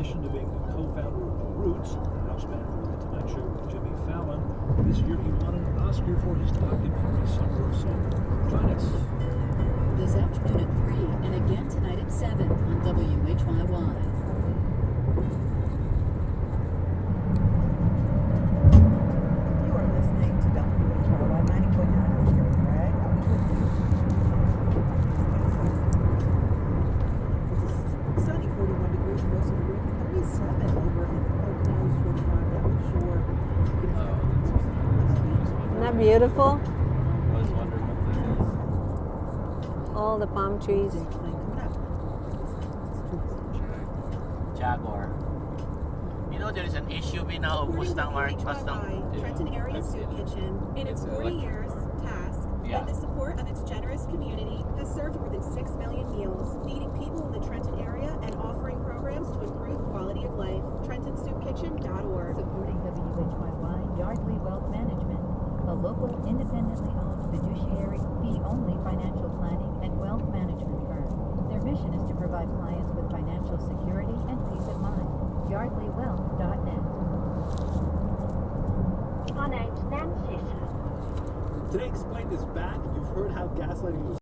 addition to being the co-founder of The Roots, the house band for The Tonight Show with Jimmy Fallon, this year he won an Oscar for his documentary, Summer of Soul. Join us. This afternoon at 3 and again tonight at 7 on WHYY. You are listening to WHYY 90.9. I'm Sherry Bragg. I was with you. It's a sunny 41 degrees in most of the week, 37 over in Poconos, 45 down the shore. Isn't that beautiful? I was wondering what that All the palm trees. Big plane coming up. is. Jaguar. You know there is an SUV now of Mustang Trenton Area I've Soup seen it. Kitchen, in its It's 40 electric. years, task, Yeah. with the support of its generous community, has served more than 6 million meals, feeding people in the Trenton area and offering programs to improve quality of life. TrentonSoupKitchen.org. Supporting WHYY Yardley Wealth Management, a local independently owned fiduciary fee-only financial planning and wealth management firm. Their mission is to provide clients with financial security and peace of mind. YardleyWealth.net. Today Explained is back. You've heard how gaslighting was